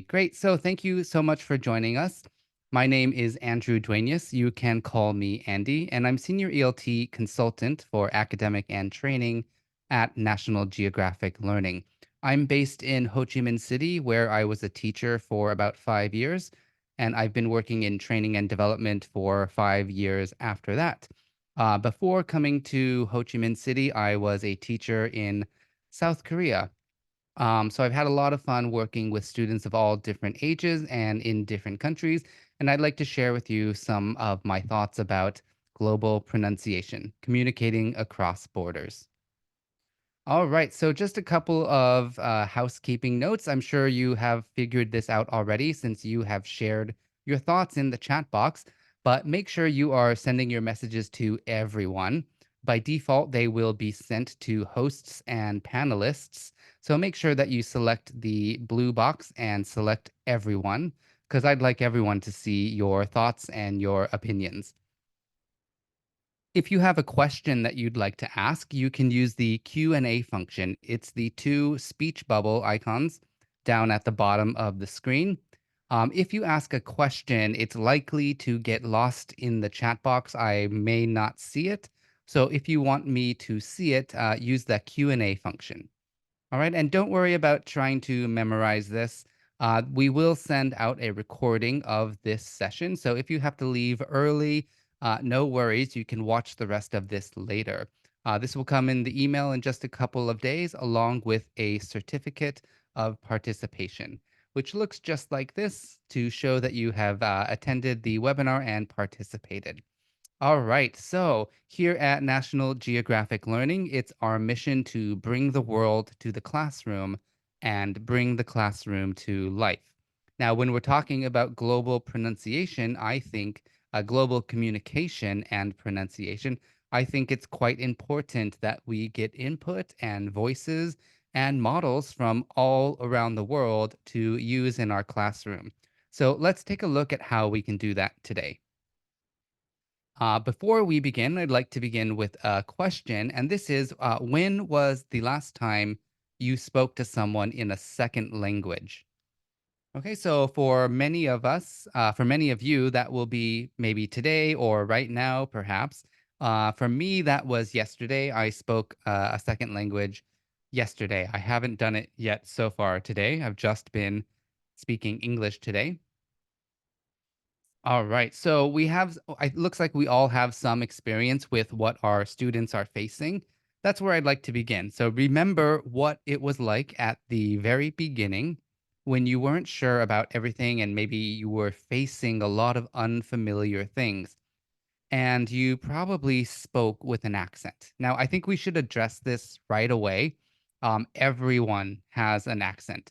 Great. So thank you so much for joining us. My name is Andrew Duenas. You can call me Andy, and I'm Senior ELT Consultant for Academic and Training at National Geographic Learning. I'm based in Ho Chi Minh City, where I was a teacher for about 5 years, and I've been working in training and development for 5 years after that. Before coming to Ho Chi Minh City, I was a teacher in South Korea, so I've had a lot of fun working with students of all different ages and in different countries, and I'd like to share with you some of my thoughts about global pronunciation, communicating across borders. All right, so just a couple of housekeeping notes. I'm sure you have figured this out already since you have shared your thoughts in the chat box, but make sure you are sending your messages to everyone. By default, they will be sent to hosts and panelists. So make sure that you select the blue box and select everyone, because I'd like everyone to see your thoughts and your opinions. If you have a question that you'd like to ask, you can use the Q&A function. It's the two speech bubble icons down at the bottom of the screen. If you ask a question, it's likely to get lost in the chat box. I may not see it. So if you want me to see it, use the Q&A function. All right. And don't worry about trying to memorize this. We will send out a recording of this session. So if you have to leave early, no worries. You can watch the rest of this later. This will come in the email in just a couple of days, along with a certificate of participation, which looks just like this to show that you have attended the webinar and participated. All right. So, here at National Geographic Learning, it's our mission to bring the world to the classroom and bring the classroom to life. Now, when we're talking about global pronunciation, I think global communication and pronunciation, I think it's quite important that we get input and voices and models from all around the world to use in our classroom. So, let's take a look at how we can do that today. Before we begin, I'd like to begin with a question. And this is when was the last time you spoke to someone in a second language? Okay, so for many of us, for many of you, that will be maybe today or right now, perhaps. For me, that was yesterday. I spoke a second language yesterday. I haven't done it yet so far today. I've just been speaking English today. All right. So we have, it looks like we all have some experience with what our students are facing. That's where I'd like to begin. So remember what it was like at the very beginning when you weren't sure about everything and maybe you were facing a lot of unfamiliar things and you probably spoke with an accent. Now, I think we should address this right away. Everyone has an accent.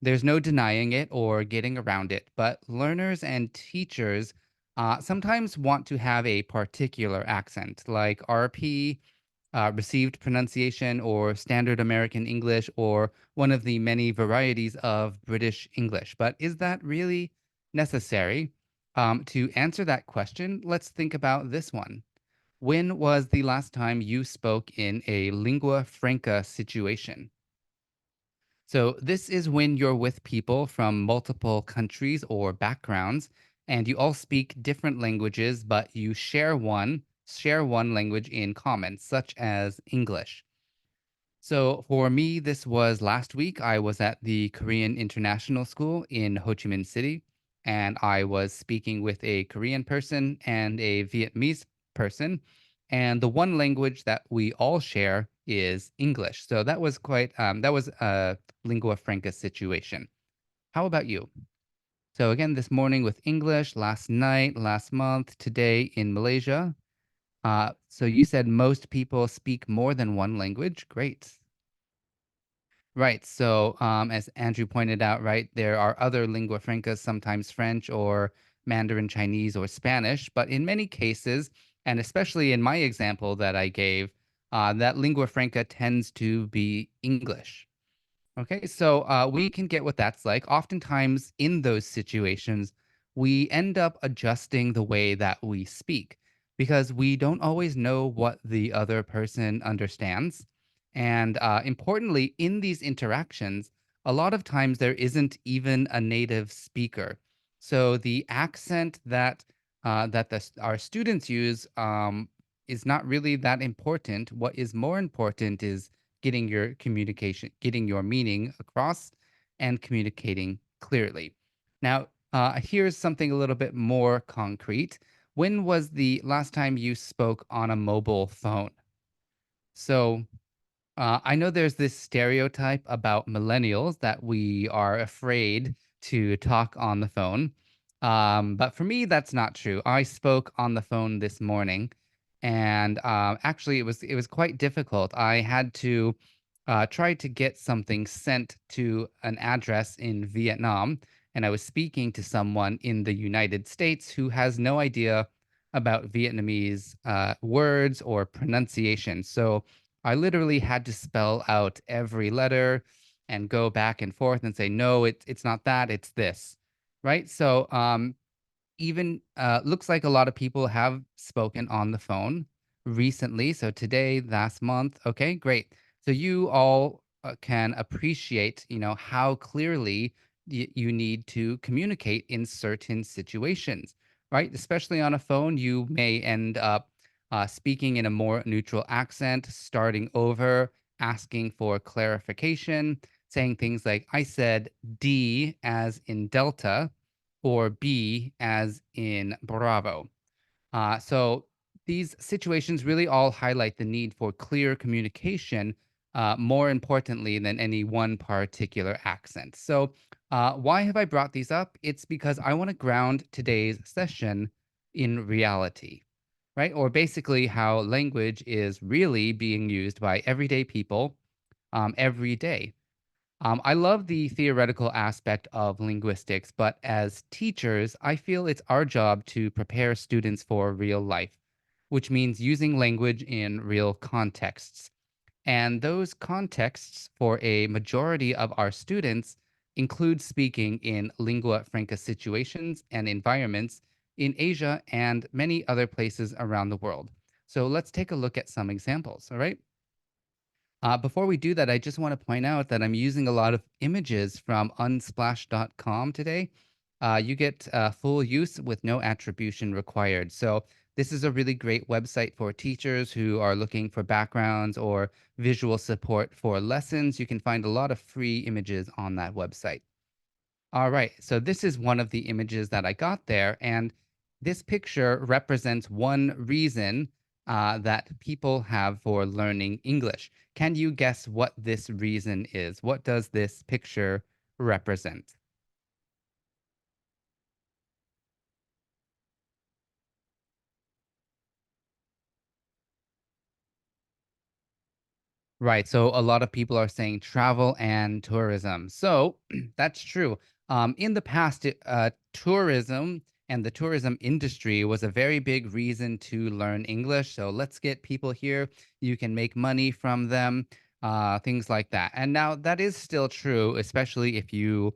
There's no denying it or getting around it, but learners and teachers sometimes want to have a particular accent, like RP, received pronunciation, or standard American English, or one of the many varieties of British English. But is that really necessary? To answer that question, let's think about this one. When was the last time you spoke in a lingua franca situation? So, this is when you're with people from multiple countries or backgrounds, and you all speak different languages, but you share one language in common, such as English. So for me, this was last week. I was at the Korean International School in Ho Chi Minh City, and I was speaking with a Korean person and a Vietnamese person. And the one language that we all share is English. So that was a lingua franca situation. How about you? So again, this morning with English, last night, last month, today in Malaysia. So you said most people speak more than one language. Great. Right. So, as Andrew pointed out, right, there are other lingua francas, sometimes French or Mandarin Chinese or Spanish, but in many cases, and especially in my example that I gave, that lingua franca tends to be English. Okay, so we can get what that's like. Oftentimes, in those situations, we end up adjusting the way that we speak because we don't always know what the other person understands. And importantly, in these interactions, a lot of times there isn't even a native speaker. So the accent that our students use is not really that important. What is more important is getting your communication, getting your meaning across, and communicating clearly. Now, here's something a little bit more concrete. When was the last time you spoke on a mobile phone? So, I know there's this stereotype about millennials that we are afraid to talk on the phone. But for me, that's not true. I spoke on the phone this morning, and actually, it was quite difficult. I had to try to get something sent to an address in Vietnam, and I was speaking to someone in the United States who has no idea about Vietnamese words or pronunciation. So I literally had to spell out every letter and go back and forth and say, no, it's not that, it's this. Right. So even looks like a lot of people have spoken on the phone recently. So today, last month. Okay, great. So you all can appreciate, how clearly you need to communicate in certain situations, right? Especially on a phone, you may end up speaking in a more neutral accent, starting over, asking for clarification, saying things like, I said D as in Delta or B as in Bravo. So these situations really all highlight the need for clear communication, more importantly than any one particular accent. So, why have I brought these up? It's because I want to ground today's session in reality, right? Or basically, how language is really being used by everyday people every day. I love the theoretical aspect of linguistics, but as teachers, I feel it's our job to prepare students for real life, which means using language in real contexts. And those contexts, for a majority of our students, include speaking in lingua franca situations and environments in Asia and many other places around the world. So let's take a look at some examples, all right? Before we do that, I just want to point out that I'm using a lot of images from unsplash.com today. You get full use with no attribution required. So, this is a really great website for teachers who are looking for backgrounds or visual support for lessons. You can find a lot of free images on that website. All right. So this is one of the images that I got there. And this picture represents one reason that people have for learning English. Can you guess what this reason is? What does this picture represent? Right. So a lot of people are saying travel and tourism. So that's true. In the past, tourism and the tourism industry was a very big reason to learn English. So let's get people here. You can make money from them, things like that. And now that is still true, especially if you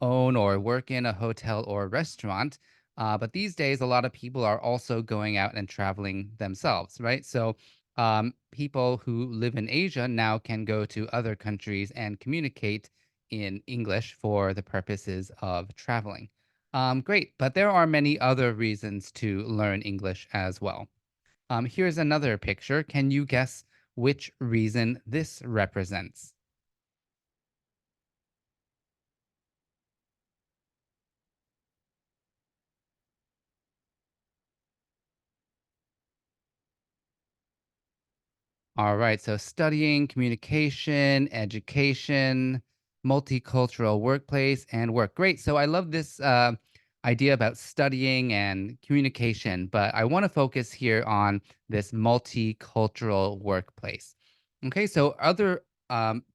own or work in a hotel or a restaurant. But these days, a lot of people are also going out and traveling themselves, right? So people who live in Asia now can go to other countries and communicate in English for the purposes of traveling. Great, but there are many other reasons to learn English as well. Here's another picture. Can you guess which reason this represents? All right. So studying, communication, education, multicultural workplace, and work. Great. So I love this idea about studying and communication, but I want to focus here on this multicultural workplace. Okay. So other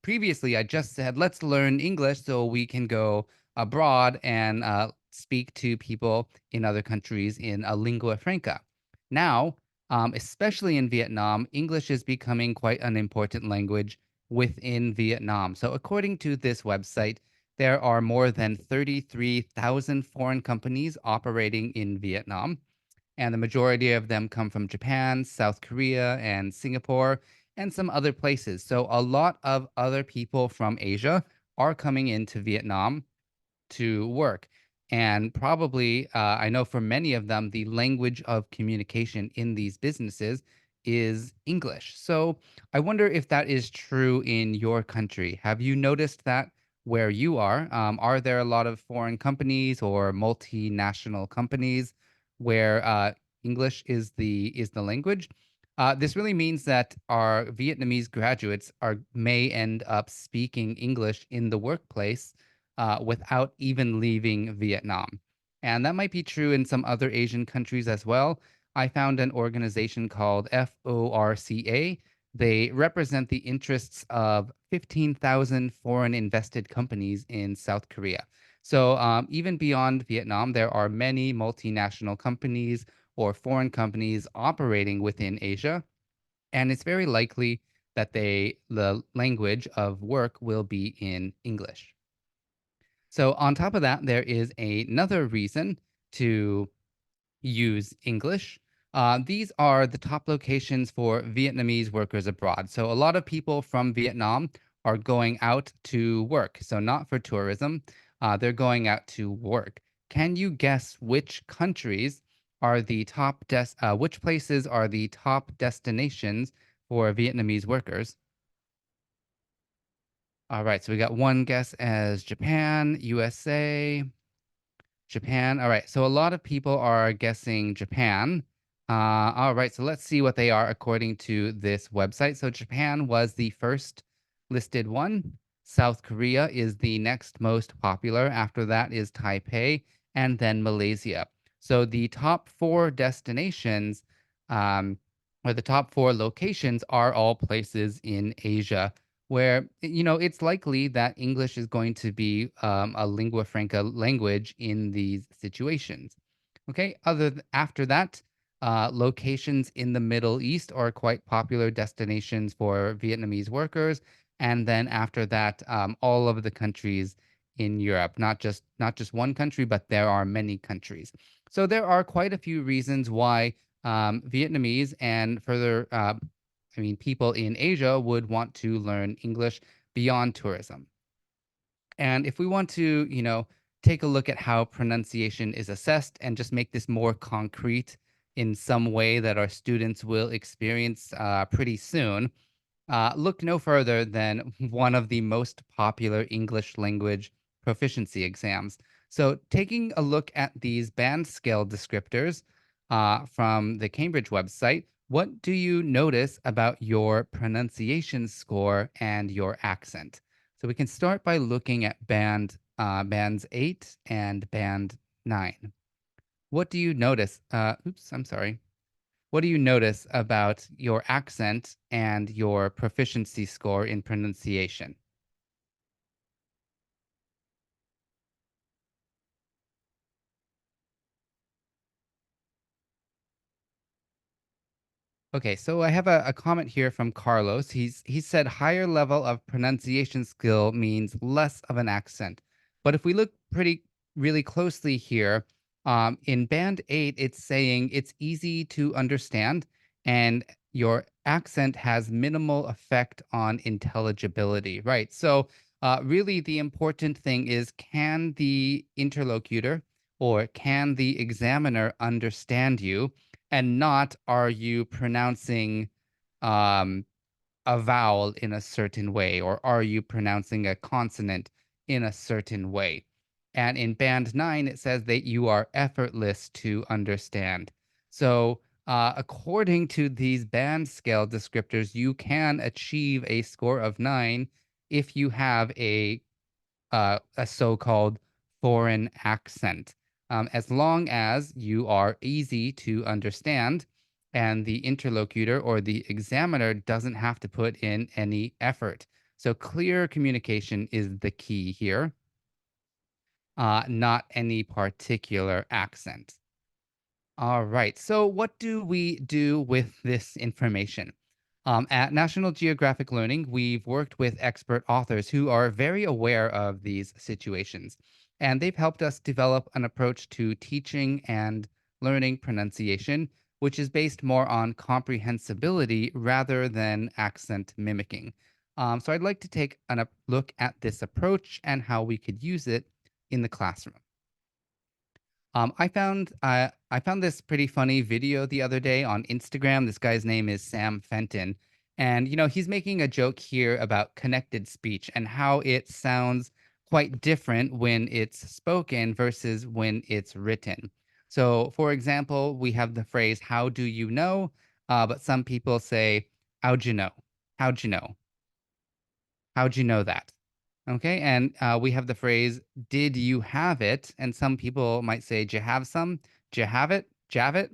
previously, I just said let's learn English so we can go abroad and speak to people in other countries in a lingua franca. Now especially in Vietnam, English is becoming quite an important language within Vietnam. So, according to this website, there are more than 33,000 foreign companies operating in Vietnam, and the majority of them come from Japan, South Korea, and Singapore, and some other places. So, a lot of other people from Asia are coming into Vietnam to work. And probably, I know for many of them, the language of communication in these businesses is English. So I wonder if that is true in your country. Have you noticed that where you are? Are there a lot of foreign companies or multinational companies where English is the language? This really means that our Vietnamese graduates are may end up speaking English in the workplace without even leaving Vietnam. And that might be true in some other Asian countries as well. I found an organization called FORCA. They represent the interests of 15,000 foreign invested companies in South Korea. So, even beyond Vietnam, there are many multinational companies or foreign companies operating within Asia. And it's very likely that the language of work will be in English. So on top of that, there is another reason to use English. These are the top locations for Vietnamese workers abroad. So a lot of people from Vietnam are going out to work. So not for tourism, they're going out to work. Can you guess which countries are the which places are the top destinations for Vietnamese workers? All right, so we got one guess as Japan, USA, Japan. All right. So a lot of people are guessing Japan. All right. So let's see what they are according to this website. So Japan was the first listed one. South Korea is the next most popular. After that is Taipei and then Malaysia. So the top four destinations, um, or the top four locations are all places in Asia where it's likely that English is going to be a lingua franca language in these situations. Okay, after that, locations in the Middle East are quite popular destinations for Vietnamese workers, and then after that, all of the countries in Europe, not just one country, but there are many countries. So there are quite a few reasons why Vietnamese and further people in Asia would want to learn English beyond tourism. And if we want to, take a look at how pronunciation is assessed and just make this more concrete in some way that our students will experience pretty soon, look no further than one of the most popular English language proficiency exams. So, taking a look at these band scale descriptors from the Cambridge website, what do you notice about your pronunciation score and your accent? So, we can start by looking at bands 8 and band 9. What do you notice? Oops, I'm sorry. What do you notice about your accent and your proficiency score in pronunciation? Okay, so I have a comment here from Carlos. He said higher level of pronunciation skill means less of an accent. But if we look pretty really closely here, in band 8, it's saying it's easy to understand and your accent has minimal effect on intelligibility, right? So really the important thing is can the interlocutor or can the examiner understand you? And not are you pronouncing um, a vowel in a certain way, or are you pronouncing a consonant in a certain way? And in band 9, it says that you are effortless to understand. So, according to these band scale descriptors, you can achieve a score of 9 if you have a so-called foreign accent, as long as you are easy to understand and the interlocutor or the examiner doesn't have to put in any effort. So clear communication is the key here, not any particular accent. All right. So, what do we do with this information? At National Geographic Learning, we've worked with expert authors who are very aware of these situations, and they've helped us develop an approach to teaching and learning pronunciation, which is based more on comprehensibility rather than accent mimicking. So I'd like to take a look at this approach and how we could use it in the classroom. I found this pretty funny video the other day on Instagram. This guy's name is Sam Fenton, and he's making a joke here about connected speech and how it sounds quite different when it's spoken versus when it's written. So, for example, we have the phrase "How do you know?" But some people say "How'd you know? How'd you know? How'd you know that?" Okay, and we have the phrase "Did you have it?" And some people might say "Did you have some? Did you have it? Jav it?"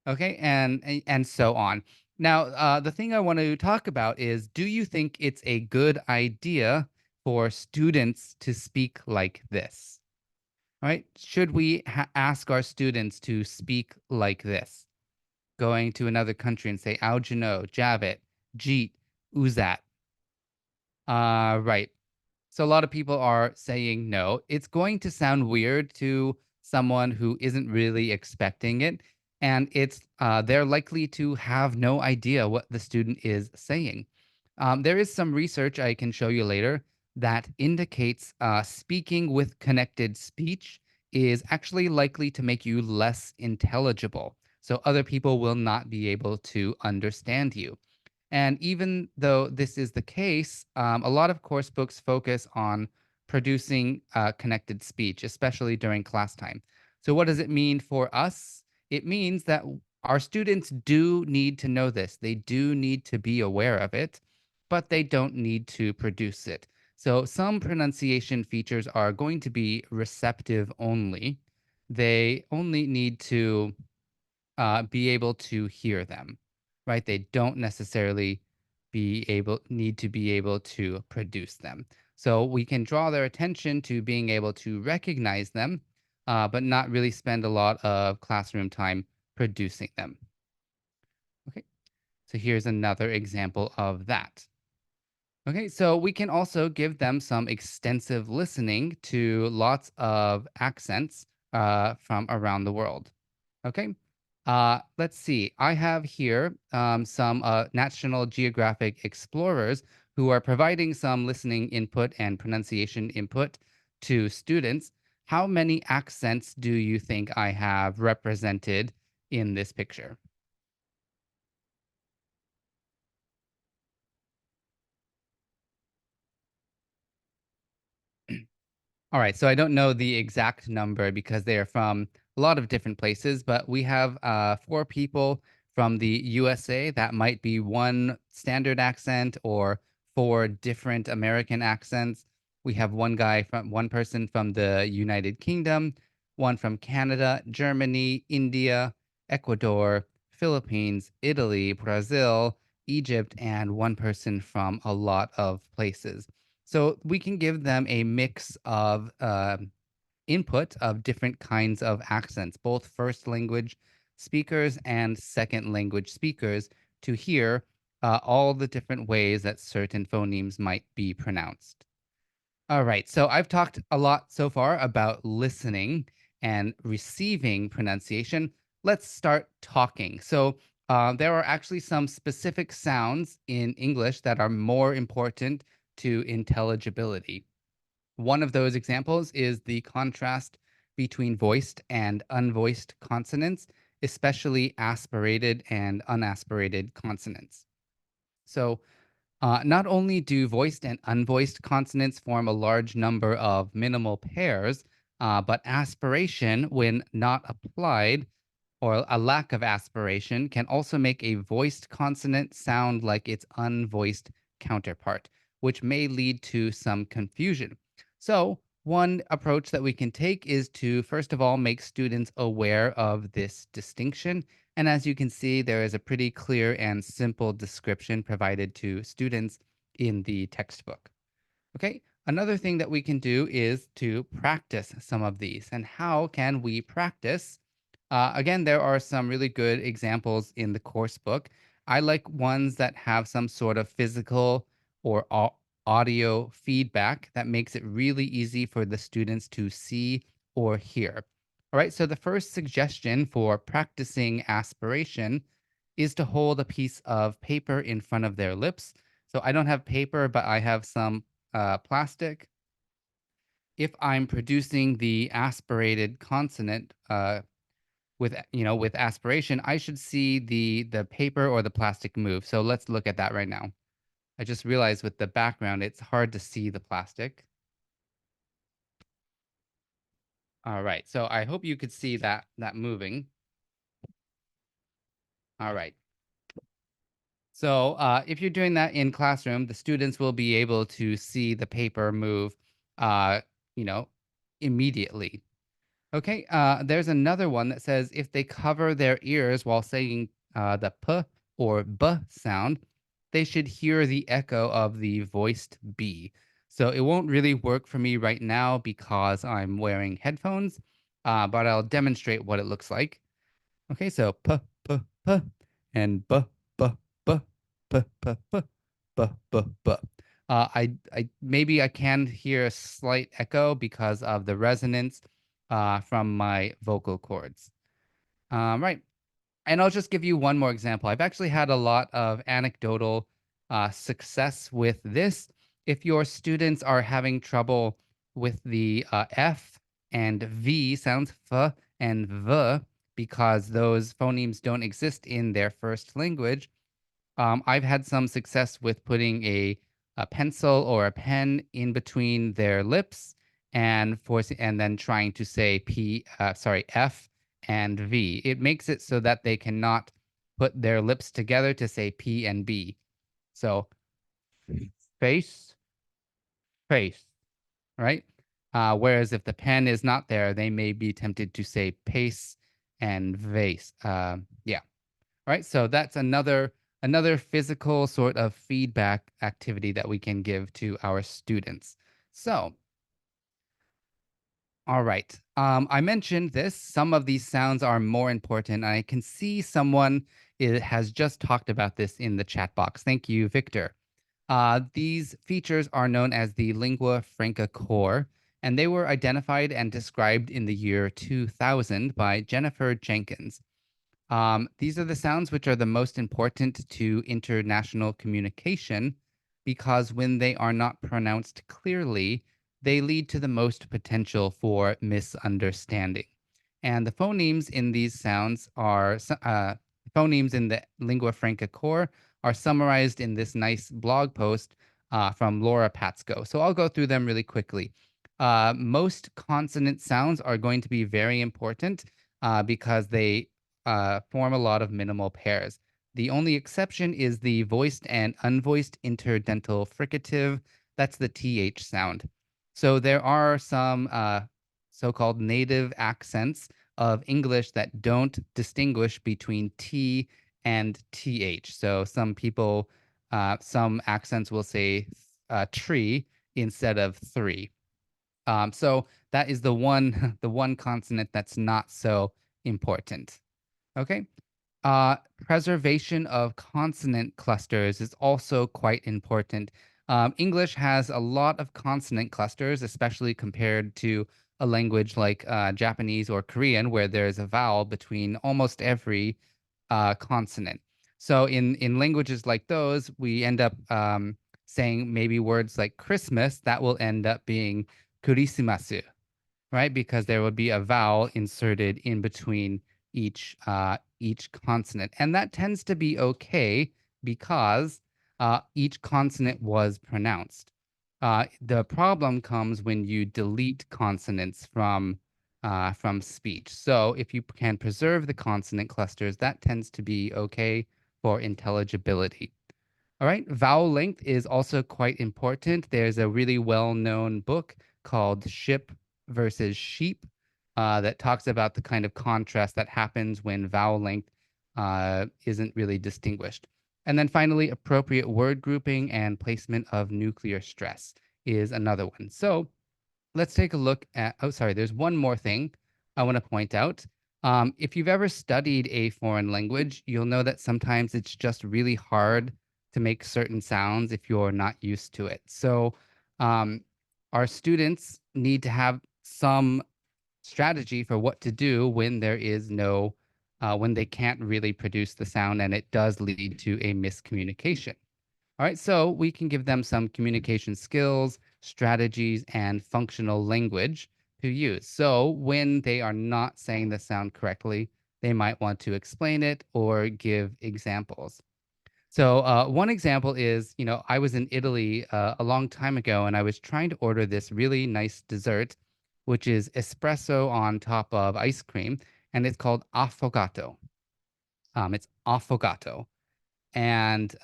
Okay, and so on. Now, the thing I want to talk about is: do you think it's a good idea for students to speak like this? All right, should we ask our students to speak like this? Going to another country and say "How'd you know? Jav it? Jeet? Uzat?" Right. So a lot of people are saying no. It's going to sound weird to someone who isn't really expecting it, and they're likely to have no idea what the student is saying. There is some research I can show you later that indicates speaking with connected speech is actually likely to make you less intelligible. So other people will not be able to understand you. And even though this is the case, a lot of course books focus on producing connected speech, especially during class time. So, what does it mean for us? It means that our students do need to know this. They do need to be aware of it, but they don't need to produce it. So, some pronunciation features are going to be receptive only. They only need to be able to hear them, right? They don't necessarily need to be able to produce them. So we can draw their attention to being able to recognize them, but not really spend a lot of classroom time producing them. Okay, so here's another example of that. Okay, so we can also give them some extensive listening to lots of accents from around the world. Okay. Let's see. I have here some National Geographic explorers who are providing some listening input and pronunciation input to students. How many accents do you think I have represented in this picture? All right, so I don't know the exact number because they are from a lot of different places, but we have four people from the USA. That might be one standard accent or four different American accents. We have one person from the United Kingdom, one from Canada, Germany, India, Ecuador, Philippines, Italy, Brazil, Egypt, and one person from a lot of places. So we can give them a mix of input of different kinds of accents, both first language speakers and second language speakers, to hear all the different ways that certain phonemes might be pronounced. All right, so I've talked a lot so far about listening and receiving pronunciation. Let's start talking. So, there are actually some specific sounds in English that are more important to intelligibility. One of those examples is the contrast between voiced and unvoiced consonants, especially aspirated and unaspirated consonants. So, not only do voiced and unvoiced consonants form a large number of minimal pairs, but aspiration, when not applied, or a lack of aspiration, can also make a voiced consonant sound like its unvoiced counterpart, which may lead to some confusion. So, one approach that we can take is to, first of all, make students aware of this distinction. And as you can see, there is a pretty clear and simple description provided to students in the textbook. Okay. Another thing that we can do is to practice some of these. And how can we practice? Again, there are some really good examples in the course book. I like ones that have some sort of physical or audio feedback that makes it really easy for the students to see or hear. All right. So the first suggestion for practicing aspiration is to hold a piece of paper in front of their lips So I don't have paper, but I have some plastic. If I'm producing the aspirated consonant with with aspiration, I should see the paper or the plastic move. So let's look at that right now. I just realized with the background, it's hard to see the plastic. All right. So I hope you could see that moving. All right. So if you're doing that in classroom, the students will be able to see the paper move, uh, you know, immediately. Okay. There's another one that says if they cover their ears while saying the p or b sound, they should hear the echo of the voiced b. So it won't really work for me right now because I'm wearing headphones, but I'll demonstrate what it looks like. Okay, so p p p and b b b p p p b b b. I maybe I can hear a slight echo because of the resonance from my vocal cords. Right. And I'll just give you one more example. I've actually had a lot of anecdotal success with this. If your students are having trouble with the F and V sounds, f and v, because those phonemes don't exist in their first language, I've had some success with putting a pencil or a pen in between their lips and forcing, and then trying to say F and V. It makes it so that they cannot put their lips together to say P and B. So face, face, right? Whereas if the pen is not there, they may be tempted to say pace and vase. Yeah. Right? So that's another physical sort of feedback activity that we can give to our students. So, all right. I mentioned this. Some of these sounds are more important. I can see someone has just talked about this in the chat box. Thank you, Victor. These features are known as the lingua franca core, and they were identified and described in the year 2000 by Jennifer Jenkins. These are the sounds which are the most important to international communication because when they are not pronounced clearly, they lead to the most potential for misunderstanding. And the phonemes in these sounds are phonemes in the lingua franca core are summarized in this nice blog post from Laura Patsko. So I'll go through them really quickly. Most consonant sounds are going to be very important because they form a lot of minimal pairs. The only exception is the voiced and unvoiced interdental fricative. That's the TH sound. So there are some so called native accents of English that don't distinguish between T and TH. So some people, some accents will say tree instead of three. So that is the one the one consonant that's not so important. Okay. Preservation of consonant clusters is also quite important. English has a lot of consonant clusters, especially compared to a language like Japanese or Korean, where there's a vowel between almost every consonant. So in languages like those, we end up saying maybe words like Christmas that will end up being kurisimasu, right? Because there would be a vowel inserted in between each consonant, and that tends to be okay because each consonant was pronounced. The problem comes when you delete consonants from speech. So if you can preserve the consonant clusters, that tends to be okay for intelligibility. All right. Vowel length is also quite important. There's a really well-known book called Ship versus Sheep that talks about the kind of contrast that happens when vowel length isn't really distinguished. And then finally, appropriate word grouping and placement of nuclear stress is another one. So let's take a look at, oh, sorry, there's one more thing I want to point out. If you've ever studied a foreign language, you'll know that sometimes it's just really hard to make certain sounds if you're not used to it. So, um, our students need to have some strategy for what to do when there is no, when they can't really produce the sound and it does lead to a miscommunication. All right, so we can give them some communication skills, strategies, and functional language to use. So when they are not saying the sound correctly, they might want to explain it or give examples. So one example is, I was in Italy a long time ago, and I was trying to order this really nice dessert, which is espresso on top of ice cream, and it's called affogato. It's affogato, and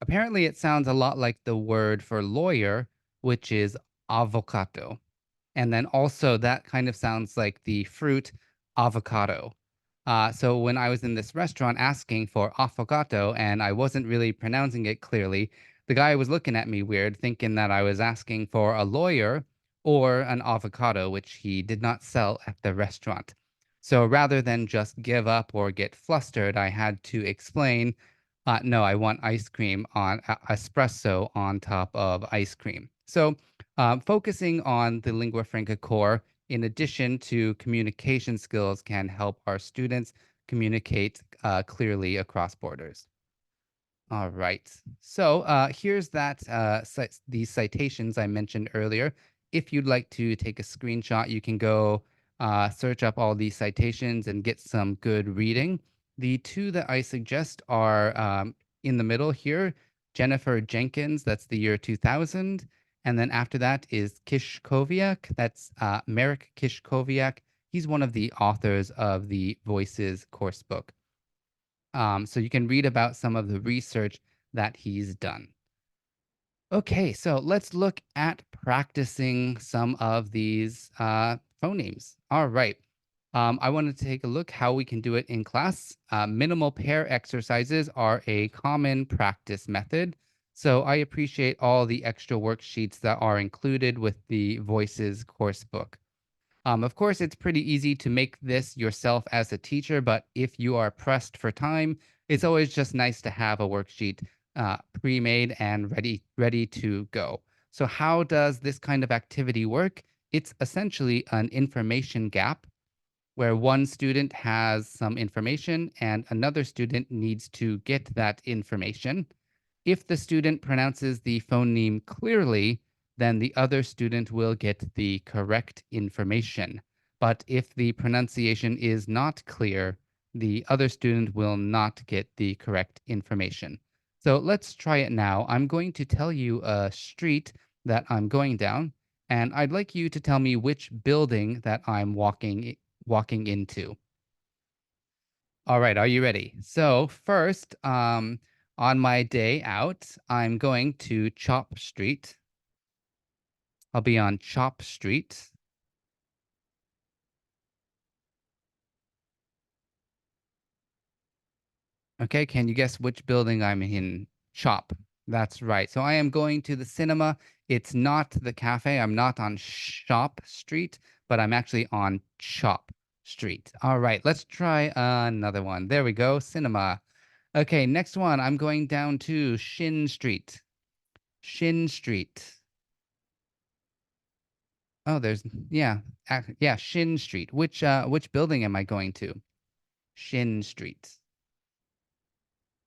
apparently it sounds a lot like the word for lawyer, which is avocado. And then also that kind of sounds like the fruit avocado. So when I was in this restaurant asking for affogato and I wasn't really pronouncing it clearly, the guy was looking at me weird, thinking that I was asking for a lawyer or an avocado, which he did not sell at the restaurant. So rather than just give up or get flustered, I had to explain, no, I want ice cream on espresso on top of ice cream. So focusing on the lingua franca core, in addition to communication skills, can help our students communicate clearly across borders. All right. So here's these citations I mentioned earlier. If you'd like to take a screenshot, you can go search up all these citations and get some good reading. The two that I suggest are in the middle here: Jennifer Jenkins, that's the year 2000. And then after that is Kishkoviak, that's Merrick Kishkoviak. He's one of the authors of the Voices course book. So you can read about some of the research that he's done. Okay, so let's look at practicing some of these phonemes. All right. I want to take a look how we can do it in class. Minimal pair exercises are a common practice method. So I appreciate all the extra worksheets that are included with the Voices course book. Of course, it's pretty easy to make this yourself as a teacher, but if you are pressed for time, it's always just nice to have a worksheet pre-made and ready to go. So how does this kind of activity work? It's essentially an information gap where one student has some information and another student needs to get that information. If the student pronounces the phoneme clearly, then the other student will get the correct information. But if the pronunciation is not clear, the other student will not get the correct information. So let's try it now. I'm going to tell you a street that I'm going down, and I'd like you to tell me which building that I'm walking into. All right, are you ready? So first, on my day out, I'm going to Chop Street. I'll be on Chop Street. Okay, can you guess which building I'm in? Chop. That's right. So I am going to the cinema. It's not the cafe. I'm not on Shop Street, but I'm actually on Chop Street. All right, let's try another one. There we go, cinema. Okay, next one. I'm going down to Shin Street. Shin Street. Oh, yeah, Shin Street. Which building am I going to? Shin Street.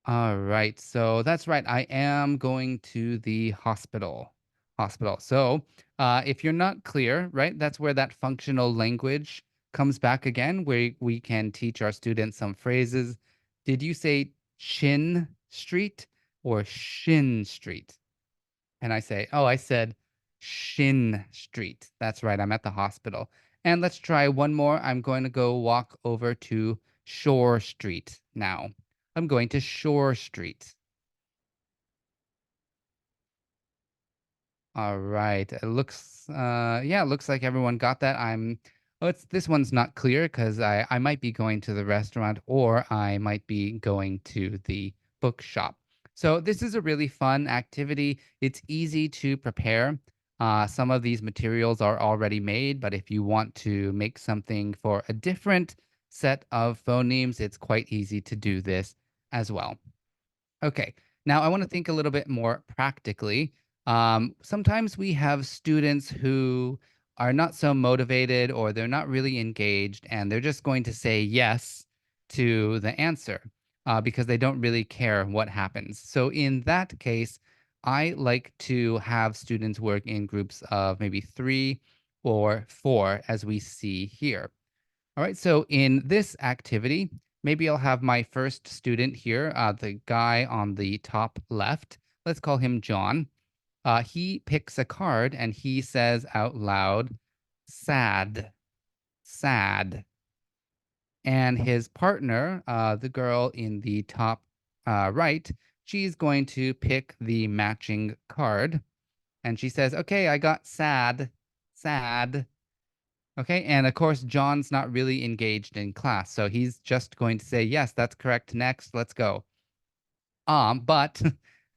All right. So that's right. I am going to the hospital. Hospital. So, if you're not clear, right, that's where that functional language comes back again, where we can teach our students some phrases. Did you say Chin Street or Shin Street? And I say, "Oh, I said Shin Street." That's right, I'm at the hospital. And let's try one more. I'm going to go walk over to Shore Street now. I'm going to Shore Street. All right. It looks like everyone got that. It's this one's not clear because I might be going to the restaurant or I might be going to the bookshop. So this is a really fun activity. It's easy to prepare. Some of these materials are already made, but if you want to make something for a different set of phonemes, it's quite easy to do this as well. Okay. Now I want to think a little bit more practically. Sometimes we have students who are not so motivated or they're not really engaged and they're just going to say yes to the answer because they don't really care what happens. So in that case, I like to have students work in groups of maybe 3 or 4, as we see here. All right, so in this activity, maybe I'll have my first student here, the guy on the top left. Let's call him John. He picks a card and he says out loud, sad, sad. And his partner, the girl in the top right, she's going to pick the matching card. And she says, okay, I got sad, sad. Okay, and of course, John's not really engaged in class, so he's just going to say, yes, that's correct. Next, let's go. But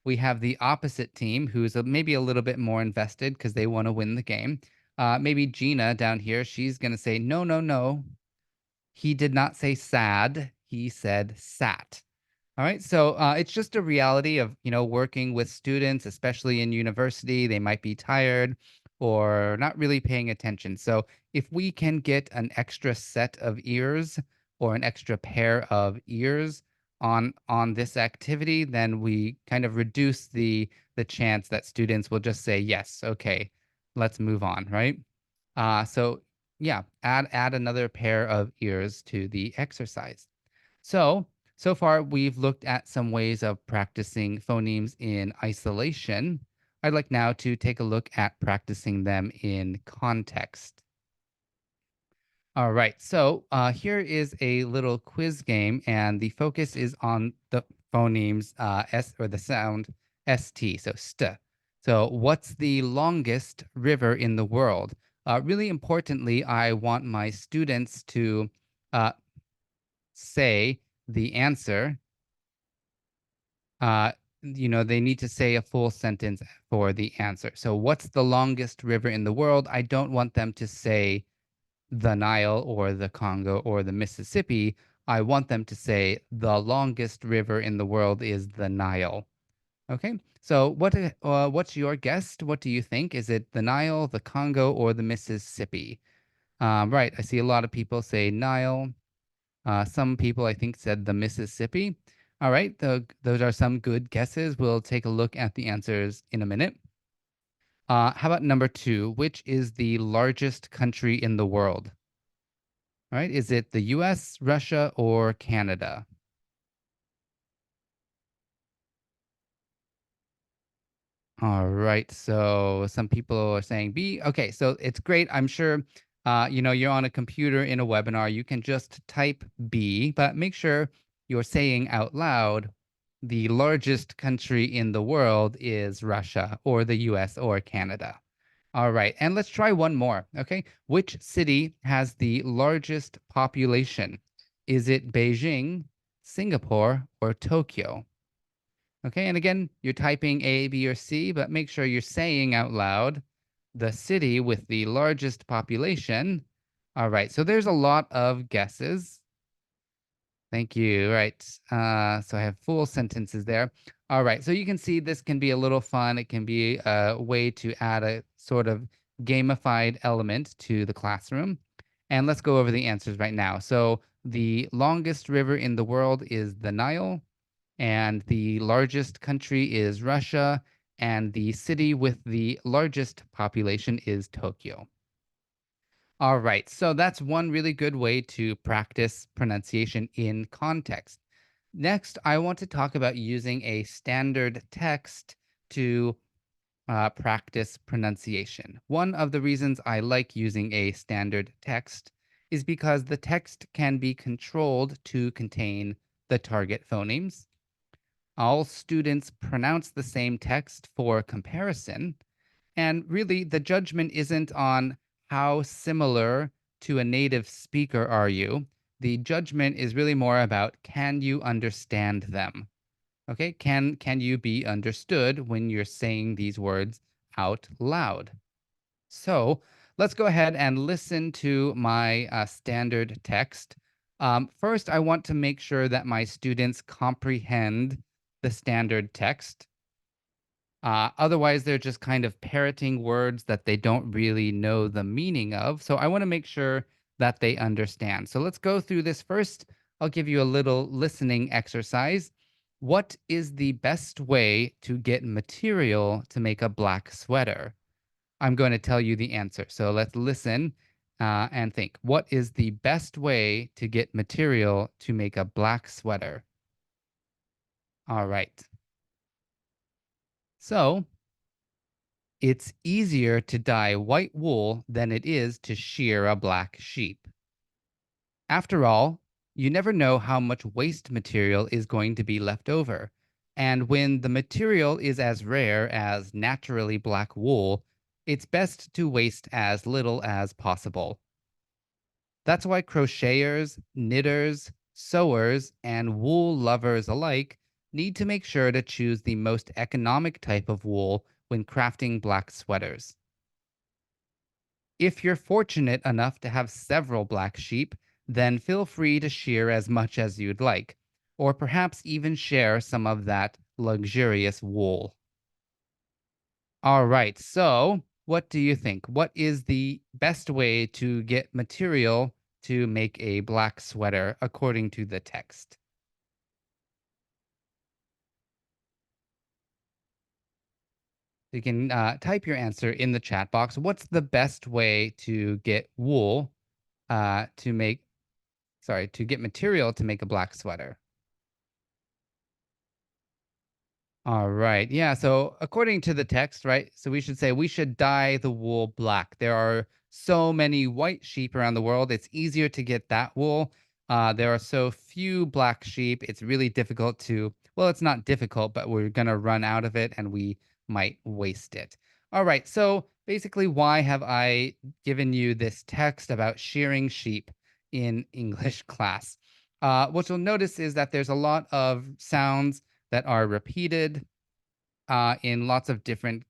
we have the opposite team who's maybe a little bit more invested because they want to win the game. Maybe Gina down here, she's going to say, no, no, no. He did not say sad. He said sat. All right. So it's just a reality of, working with students, especially in university. They might be tired or not really paying attention. So if we can get an extra set of ears or an extra pair of ears on this activity, then we kind of reduce the chance that students will just say, yes, okay, let's move on, right? So yeah, add another pair of ears to the exercise. So far, we've looked at some ways of practicing phonemes in isolation. I'd like now to take a look at practicing them in context. All right, so here is a little quiz game, and the focus is on the phonemes S or the sound ST, so st. So, what's the longest river in the world? Really importantly, I want my students to uh, say the answer. uh, they need to say a full sentence for the answer. So, what's the longest river in the world? I don't want them to say the Nile or the Congo or the Mississippi. I want them to say the longest river in the world is the Nile. Okay. So, what's your guess? What do you think? Is it the Nile, the Congo, or the Mississippi? Right. I see a lot of people say Nile. Some people, I think, said the Mississippi. All right, those are some good guesses. We'll take a look at the answers in a minute. How about number two? Which is the largest country in the world? All right, is it the US, Russia, or Canada? All right. So some people are saying B. Okay, so it's great. I'm sure you're on a computer in a webinar. You can just type B, but make sure you're saying out loud the largest country in the world is Russia or the US or Canada. All right. And let's try one more. Okay. Which city has the largest population? Is it Beijing, Singapore, or Tokyo? Okay, and again, you're typing A, B, or C, but make sure you're saying out loud the city with the largest population. All right, so there's a lot of guesses. Thank you. Right. So I have full sentences there. All right, so you can see this can be a little fun. It can be a way to add a sort of gamified element to the classroom. And let's go over the answers right now. So the longest river in the world is the Nile, and the largest country is Russia, and the city with the largest population is Tokyo. All right, so that's one really good way to practice pronunciation in context. Next, I want to talk about using a standard text to practice pronunciation. One of the reasons I like using a standard text is because the text can be controlled to contain the target phonemes. All students pronounce the same text for comparison. And really, the judgment isn't on how similar to a native speaker are you. The judgment is really more about, can you understand them? Okay, can you be understood when you're saying these words out loud? So let's go ahead and listen to my standard text. First, I want to make sure that my students comprehend the standard text. Otherwise, they're just kind of parroting words that they don't really know the meaning of. So I want to make sure that they understand. So let's go through this first. I'll give you a little listening exercise. What is the best way to get material to make a black sweater? I'm going to tell you the answer. So let's listen and think. What is the best way to get material to make a black sweater? All right. So it's easier to dye white wool than it is to shear a black sheep. After all, you never know how much waste material is going to be left over. And when the material is as rare as naturally black wool, it's best to waste as little as possible. That's why crocheters, knitters, sewers, and wool lovers alike need to make sure to choose the most economic type of wool when crafting black sweaters. If you're fortunate enough to have several black sheep, then feel free to shear as much as you'd like, or perhaps even share some of that luxurious wool. All right, so what do you think? What is the best way to get material to make a black sweater according to the text? You can type your answer in the chat box. What's the best way to get wool to make, sorry, to get material to make a black sweater? All right. Yeah. So according to the text, right? So we should say we should dye the wool black. There are so many white sheep around the world. It's easier to get that wool. There are so few black sheep. It's really difficult to, well, it's not difficult, but we're going to run out of it and we might waste it. All right. So basically, why have I given you this text about shearing sheep in English class? What you'll notice is that there's a lot of sounds that are repeated in lots of different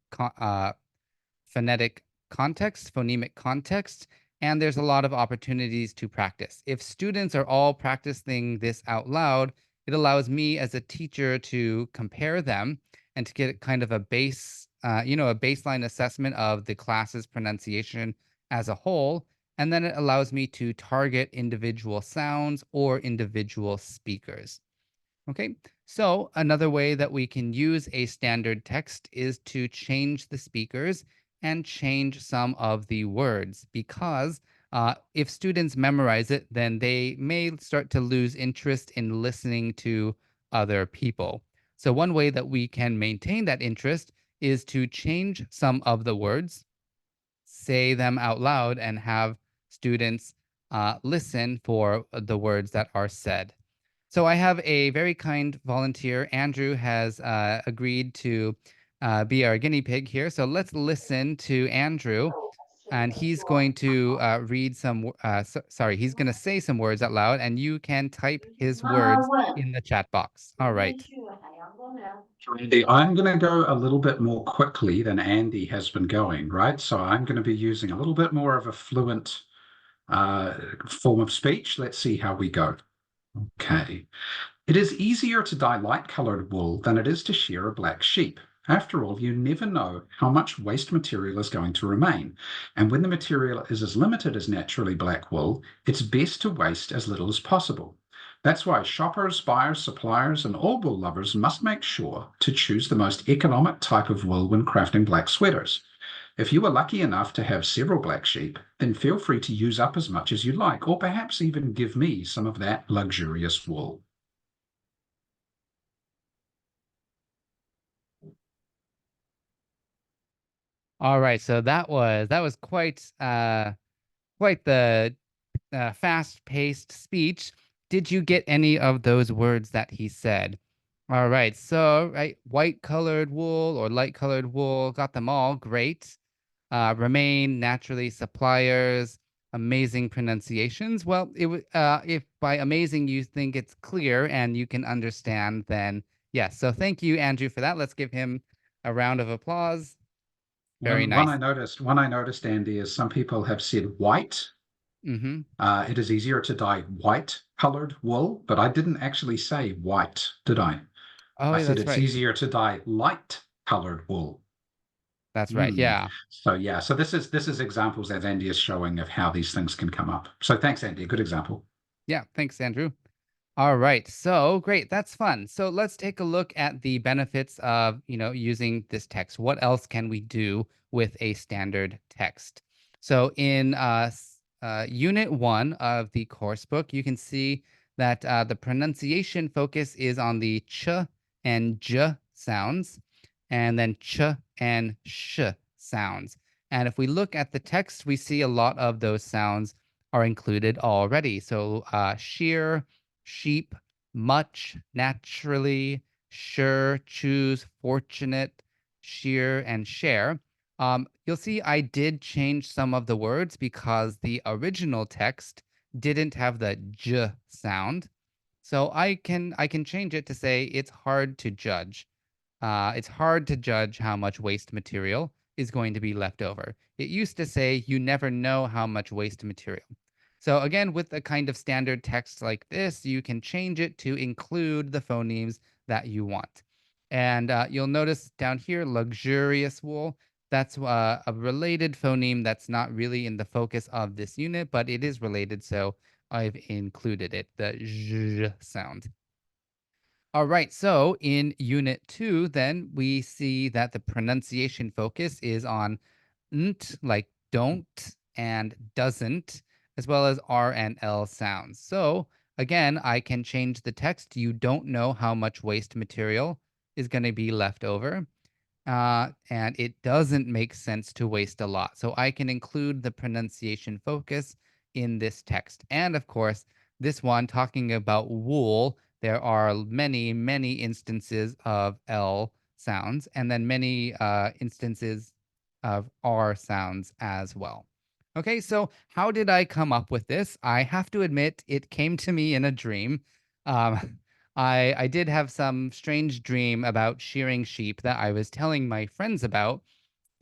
phonetic contexts, phonemic contexts, and there's a lot of opportunities to practice. If students are all practicing this out loud, it allows me as a teacher to compare them and to get kind of a a baseline assessment of the class's pronunciation as a whole. And then it allows me to target individual sounds or individual speakers. Okay, so another way that we can use a standard text is to change the speakers and change some of the words because if students memorize it, then they may start to lose interest in listening to other people. So, one way that we can maintain that interest is to change some of the words, say them out loud, and have students listen for the words that are said. So I have a very kind volunteer. Andrew has agreed to be our guinea pig here. So let's listen to Andrew, and he's going to read some. Sorry, he's going to say some words out loud, and you can type his words in the chat box. All right. Andy, I'm going to go a little bit more quickly than Andy has been going, right? So I'm going to be using a little bit more of a fluent uh, form of speech. Let's see how we go. Okay. It is easier to dye light-colored wool than it is to shear a black sheep. After all, you never know how much waste material is going to remain. And when the material is as limited as naturally black wool, it's best to waste as little as possible. That's why shoppers, buyers, suppliers, and all wool lovers must make sure to choose the most economic type of wool when crafting black sweaters. If you are lucky enough to have several black sheep, then feel free to use up as much as you like, or perhaps even give me some of that luxurious wool. All right. So that was quite the fast-paced speech. Did you get any of those words that he said? All right. So, right, white-colored wool or light-colored wool, got them all. Great. Remain naturally suppliers. Amazing pronunciations. Well, if by amazing you think it's clear and you can understand, then yes. So thank you, Andrew, for that. Let's give him a round of applause. Very One nice. one I noticed, Andy, is some people have said white. Mm-hmm. It is easier to dye white colored wool, but I didn't actually say white, did I? Oh, I yeah, said that's it's right. easier to dye light colored wool. That's right. Hmm. Yeah. So yeah, so this is examples that Andy is showing of how these things can come up. So thanks, Andy. A good example. Yeah. Thanks, Andrew. All right. So great. That's fun. So let's take a look at the benefits of, using this text. What else can we do with a standard text? So in unit 1 of the course book, you can see that the pronunciation focus is on the ch and j sounds, and then ch and sh sounds. And if we look at the text, we see a lot of those sounds are included already. So sheer, sheep, much, naturally, sure, choose, fortunate, sheer, and share. You'll see I did change some of the words because the original text didn't have the j sound. So I can change it to say it's hard to judge. It's hard to judge how much waste material is going to be left over. It used to say you never know how much waste material. So, again, with a kind of standard text like this, you can change it to include the phonemes that you want. And you'll notice down here, luxurious wool. That's a related phoneme that's not really in the focus of this unit, but it is related. So I've included it, the zh sound. All right. So in unit 2, then we see that the pronunciation focus is on nt, like don't and doesn't, as well as R and L sounds. So again, I can change the text. You don't know how much waste material is going to be left over, and it doesn't make sense to waste a lot. So I can include the pronunciation focus in this text. And of course, this one talking about wool, there are many, many instances of L sounds, and then many instances of R sounds as well. Okay, so how did I come up with this? I have to admit, it came to me in a dream. Um, I did have some strange dream about shearing sheep that I was telling my friends about,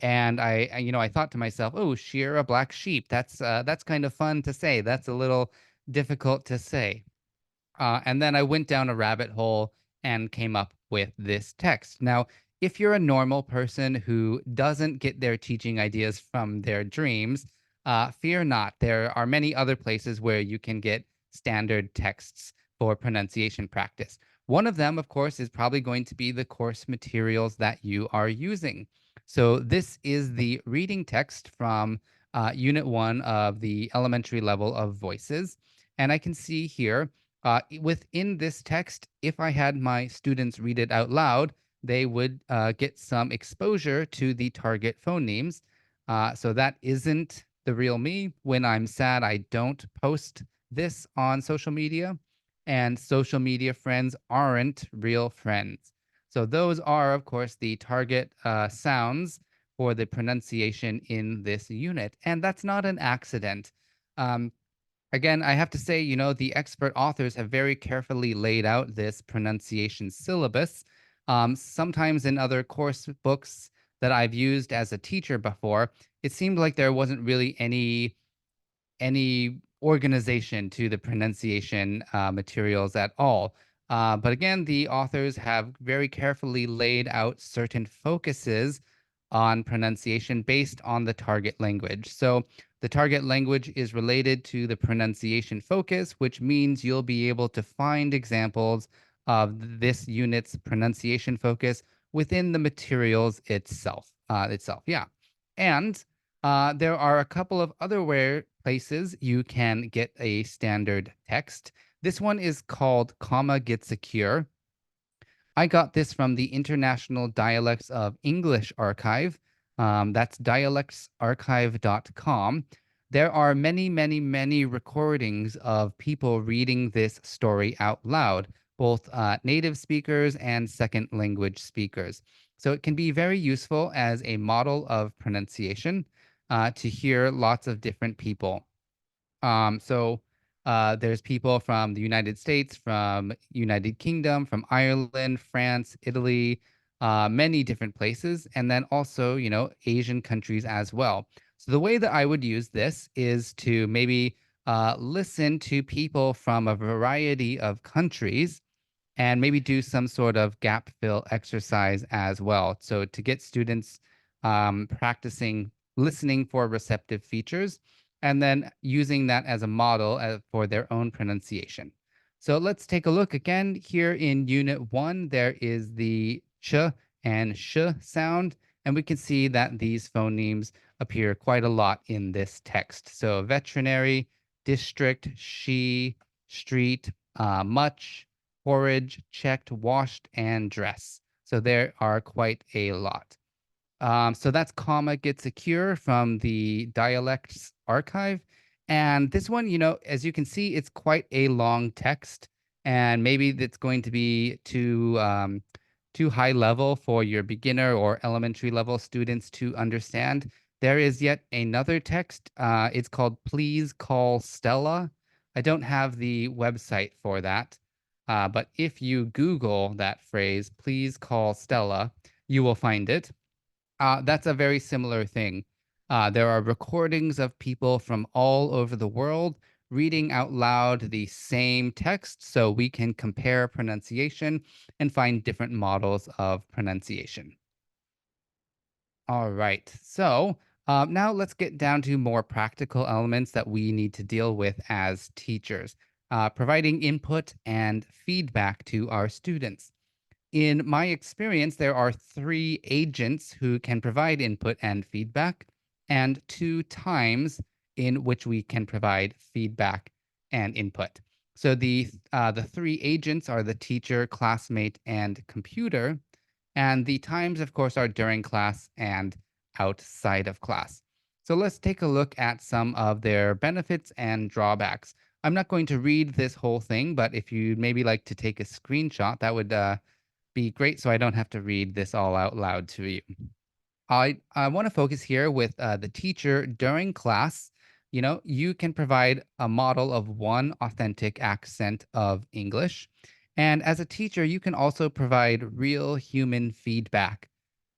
and I thought to myself, "Oh, shear a black sheep. That's kind of fun to say. That's a little difficult to say." And then I went down a rabbit hole and came up with this text. Now, if you're a normal person who doesn't get their teaching ideas from their dreams, fear not. There are many other places where you can get standard texts for pronunciation practice. One of them, of course, is probably going to be the course materials that you are using. So, this is the reading text from Unit 1 of the elementary level of voices. And I can see here within this text, if I had my students read it out loud, they would get some exposure to the target phonemes. So that isn't the real me. When I'm sad, I don't post this on social media, and social media friends aren't real friends. So those are, of course, the target sounds for the pronunciation in this unit, and that's not an accident. Um, Again, I have to say, the expert authors have very carefully laid out this pronunciation syllabus. Sometimes in other course books that I've used as a teacher before, it seemed like there wasn't really any organization to the pronunciation materials at all. But again, the authors have very carefully laid out certain focuses on pronunciation based on the target language. So the target language is related to the pronunciation focus, which means you'll be able to find examples of this unit's pronunciation focus within the materials itself, yeah. And there are a couple of other places you can get a standard text. This one is called Comma Get Secure. I got this from the International Dialects of English Archive. That's dialectsarchive.com. There are many, many, many recordings of people reading this story out loud, both native speakers and second language speakers. So it can be very useful as a model of pronunciation to hear lots of different people. There's people from the United States, from United Kingdom, from Ireland, France, Italy, many different places, and then also, Asian countries as well. So the way that I would use this is to maybe listen to people from a variety of countries and maybe do some sort of gap fill exercise as well. So to get students practicing listening for receptive features and then using that as a model for their own pronunciation. So let's take a look again here in Unit 1. There is the ch and sh sound, and we can see that these phonemes appear quite a lot in this text. So veterinary, district, she, street, much, porridge, checked, washed, and dress. So there are quite a lot. So that's Comma Gets a Cure from the Dialects Archive. And this one, as you can see, it's quite a long text, and maybe it's going to be too high level for your beginner or elementary level students to understand. There is yet another text. It's called Please Call Stella. I don't have the website for that, but if you Google that phrase, Please Call Stella, you will find it. That's a very similar thing. There are recordings of people from all over the world reading out loud the same text so we can compare pronunciation and find different models of pronunciation. All right. So now let's get down to more practical elements that we need to deal with as teachers, providing input and feedback to our students. In my experience, there are three agents who can provide input and feedback, and two times in which we can provide feedback and input. So the three agents are the teacher, classmate, and computer. And the times, of course, are during class and outside of class. So let's take a look at some of their benefits and drawbacks. I'm not going to read this whole thing, but if you maybe like to take a screenshot, that would be great so I don't have to read this all out loud to you. I want to focus here with the teacher during class. You can provide a model of one authentic accent of English. And as a teacher, you can also provide real human feedback.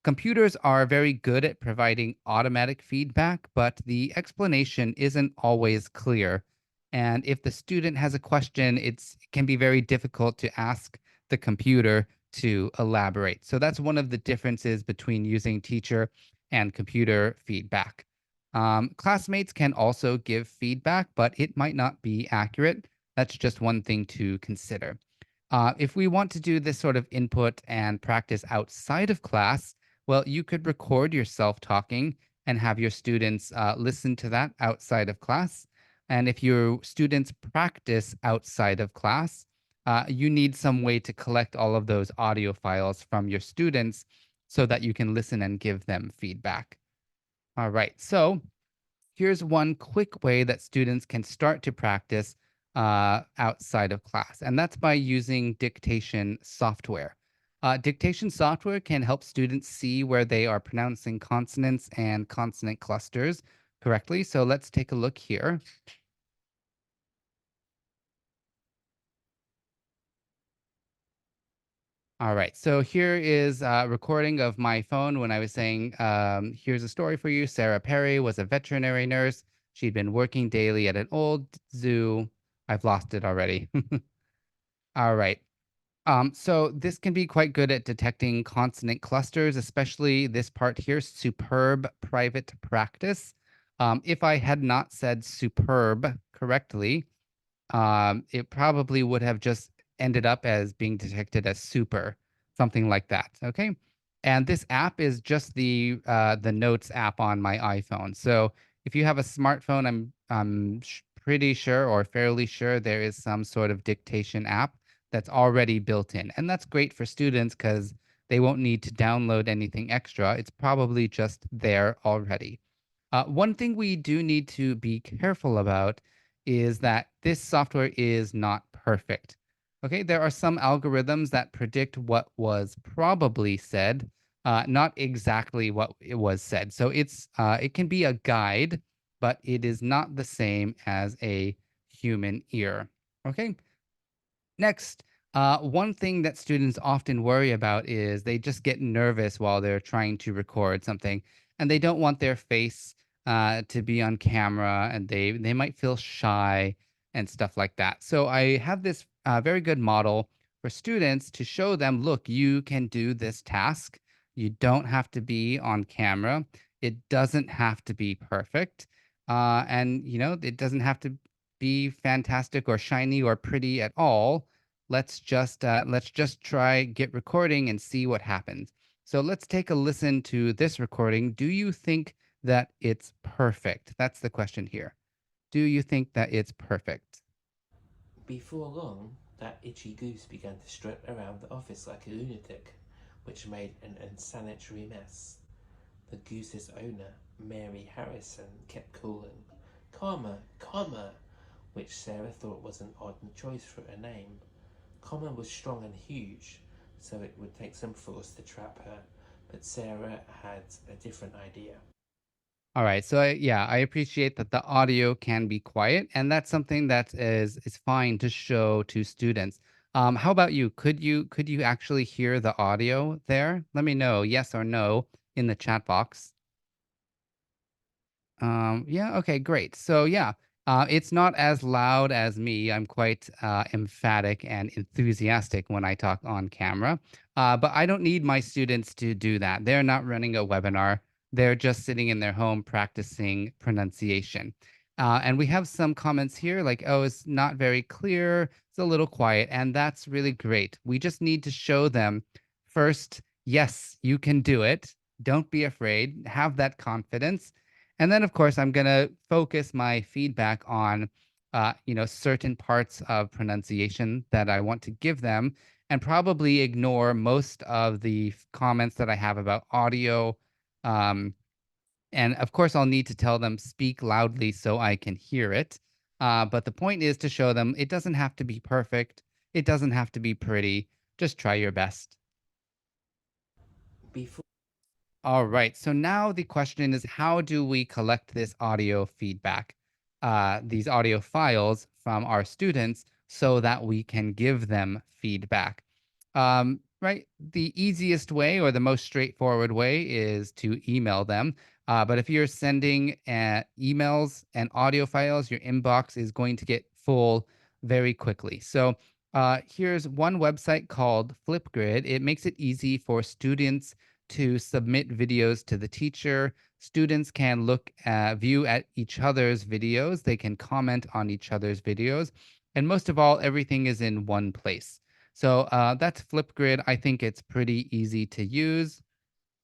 Computers are very good at providing automatic feedback, but the explanation isn't always clear. And if the student has a question, it can be very difficult to ask the computer to elaborate. So that's one of the differences between using teacher and computer feedback. Classmates can also give feedback, but it might not be accurate. That's just one thing to consider. If we want to do this sort of input and practice outside of class, well, you could record yourself talking and have your students listen to that outside of class. And if your students practice outside of class, you need some way to collect all of those audio files from your students so that you can listen and give them feedback. All right. So here's one quick way that students can start to practice outside of class, and that's by using dictation software. Dictation software can help students see where they are pronouncing consonants and consonant clusters correctly. So let's take a look here. All right. So here is a recording of my phone when I was saying, here's a story for you. Sarah Perry was a veterinary nurse. She'd been working daily at an old zoo. I've lost it already. All right. So this can be quite good at detecting consonant clusters, especially this part here, superb private practice. If I had not said superb correctly, it probably would have just ended up as being detected as super, something like that. Okay. And this app is just the Notes app on my iPhone. So if you have a smartphone, I'm pretty sure or fairly sure there is some sort of dictation app that's already built in, and that's great for students because they won't need to download anything extra. It's probably just there already. One thing we do need to be careful about is that this software is not perfect. Okay, there are some algorithms that predict what was probably said, not exactly what it was said. So it can be a guide, but it is not the same as a human ear. Okay, next, one thing that students often worry about is they just get nervous while they're trying to record something, and they don't want their face to be on camera, and they might feel shy and stuff like that. So I have this very good model for students to show them, look, you can do this task. You don't have to be on camera. It doesn't have to be perfect, and it doesn't have to. be fantastic or shiny or pretty at all. Let's just try get recording and see what happens. So let's take a listen to this recording. Do you think that it's perfect? That's the question here. Do you think that it's perfect? Before long, that itchy goose began to strut around the office like a lunatic, which made an unsanitary mess. The goose's owner, Mary Harrison, kept calling, "Comma, comma," which Sarah thought was an odd choice for a name. Comma was strong and huge, so it would take some force to trap her, but Sarah had a different idea. All right. So yeah, I appreciate that the audio can be quiet, and that's something that is fine to show to students. How about you? Could you actually hear the audio there? Let me know, yes or no, in the chat box. Yeah, okay, great. So yeah, it's not as loud as me. I'm quite emphatic and enthusiastic when I talk on camera. But I don't need my students to do that. They're not running a webinar. They're just sitting in their home practicing pronunciation. And we have some comments here like, oh, it's not very clear. It's a little quiet. And that's really great. We just need to show them first, yes, you can do it. Don't be afraid. Have that confidence, and then, of course, I'm going to focus my feedback on, certain parts of pronunciation that I want to give them, and probably ignore most of the comments that I have about audio. Um, and of course, I'll need to tell them speak loudly so I can hear it. But the point is to show them it doesn't have to be perfect. It doesn't have to be pretty. Just try your best. Before All right. So now the question is, how do we collect this audio feedback, these audio files from our students so that we can give them feedback? Right. The easiest way or the most straightforward way is to email them. But if you're sending emails and audio files, your inbox is going to get full very quickly. So here's one website called Flipgrid. It makes it easy for students to submit videos to the teacher. Students can view at each other's videos. They can comment on each other's videos. And most of all, everything is in one place. So that's Flipgrid. I think it's pretty easy to use.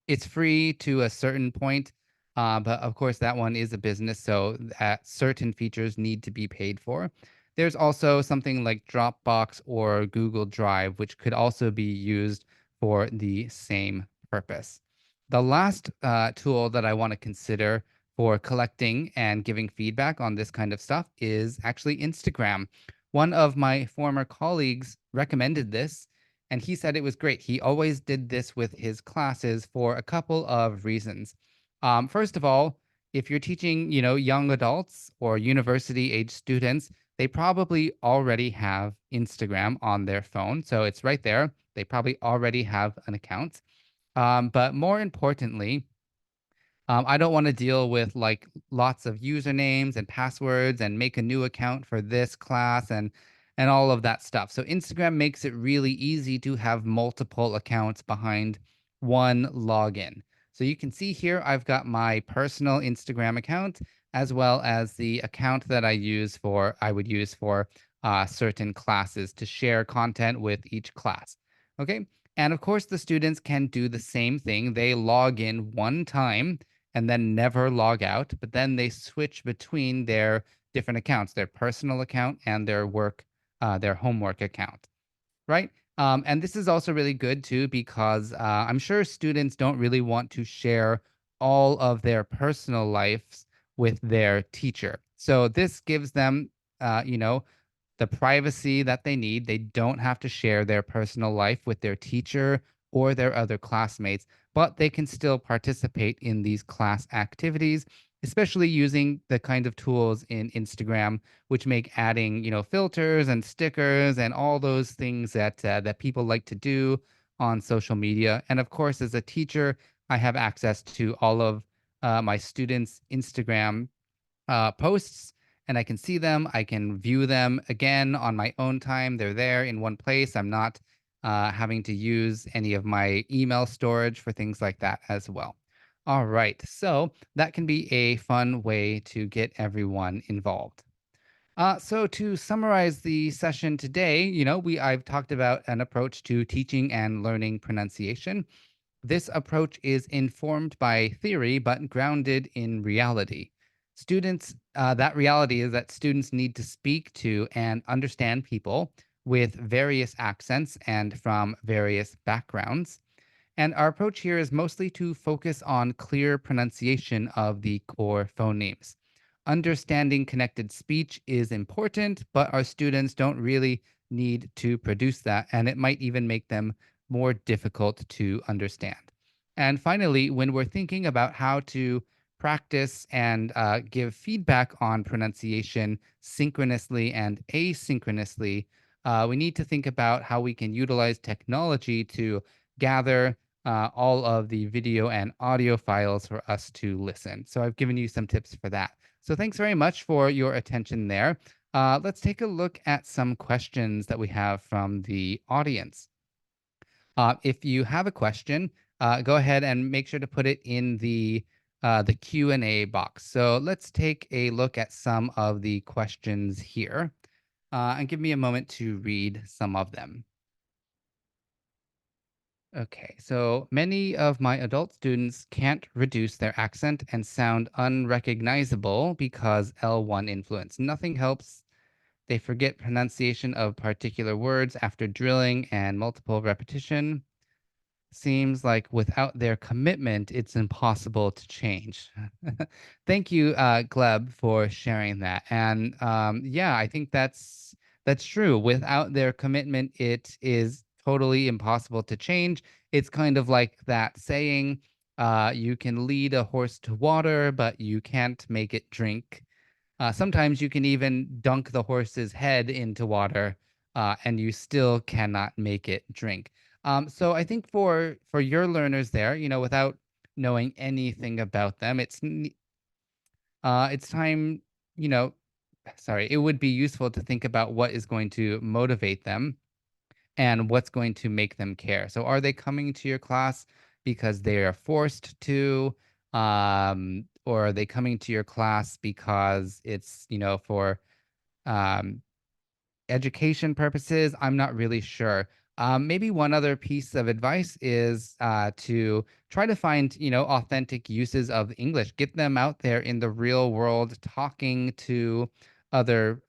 It's free to a certain point, but of course, that one is a business, so certain features need to be paid for. There's also something like Dropbox or Google Drive, which could also be used for the same purpose. The last tool that I want to consider for collecting and giving feedback on this kind of stuff is actually Instagram. One of my former colleagues recommended this, and he said it was great. He always did this with his classes for a couple of reasons. First of all, if you're teaching, young adults or university age students, they probably already have Instagram on their phone. So it's right there. They probably already have an account. But more importantly, I don't want to deal with like lots of usernames and passwords and make a new account for this class and all of that stuff. So Instagram makes it really easy to have multiple accounts behind one login. So you can see here I've got my personal Instagram account as well as the account that I would use for certain classes to share content with each class. Okay. And of course, the students can do the same thing. They log in one time and then never log out, but then they switch between their different accounts, their personal account and their homework account, right? And this is also really good too, because I'm sure students don't really want to share all of their personal lives with their teacher. So this gives them, the privacy that they need. They don't have to share their personal life with their teacher or their other classmates, but they can still participate in these class activities, especially using the kind of tools in Instagram which make adding, filters and stickers and all those things that people like to do on social media. And of course, as a teacher, I have access to all of my students' Instagram posts, and I can see them. I can view them again on my own time. They're there in one place. I'm not having to use any of my email storage for things like that as well. All right. So that can be a fun way to get everyone involved. So to summarize the session today, I've talked about an approach to teaching and learning pronunciation. This approach is informed by theory, but grounded in reality. That reality is that students need to speak to and understand people with various accents and from various backgrounds. And our approach here is mostly to focus on clear pronunciation of the core phonemes. Understanding connected speech is important, but our students don't really need to produce that, and it might even make them more difficult to understand. And finally, when we're thinking about how to practice and give feedback on pronunciation synchronously and asynchronously, we need to think about how we can utilize technology to gather all of the video and audio files for us to listen. So I've given you some tips for that. So thanks very much for your attention there. Let's take a look at some questions that we have from the audience. If you have a question, go ahead and make sure to put it in the Q&A box. So let's take a look at some of the questions here, and give me a moment to read some of them. Okay, so many of my adult students can't reduce their accent and sound unrecognizable because L1 influence. Nothing helps. They forget pronunciation of particular words after drilling and multiple repetition. Seems like without their commitment, it's impossible to change. Thank you, Gleb, for sharing that. And yeah, I think that's true. Without their commitment, it is totally impossible to change. It's kind of like that saying, you can lead a horse to water, but you can't make it drink. Sometimes you can even dunk the horse's head into water, and you still cannot make it drink. So I think for your learners there, without knowing anything about them, it's time, you know, sorry, it would be useful to think about what is going to motivate them and what's going to make them care. So are they coming to your class because they are forced to, or are they coming to your class because it's, for um, education purposes? I'm not really sure. Maybe one other piece of advice is to try to find, authentic uses of English. Get them out there in the real world, talking to other,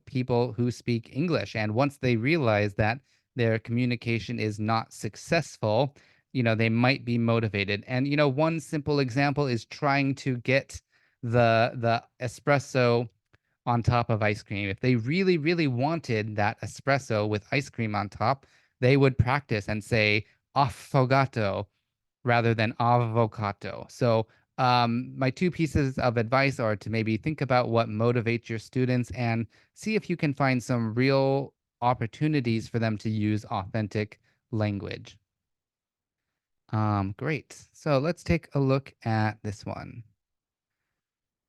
people who speak English. And once they realize that their communication is not successful, they might be motivated. And one simple example is trying to get the espresso on top of ice cream. If they really, really wanted that espresso with ice cream on top, they would practice and say affogato rather than avocado. So, my two pieces of advice are to maybe think about what motivates your students and see if you can find some real opportunities for them to use authentic language. Great. So let's take a look at this one.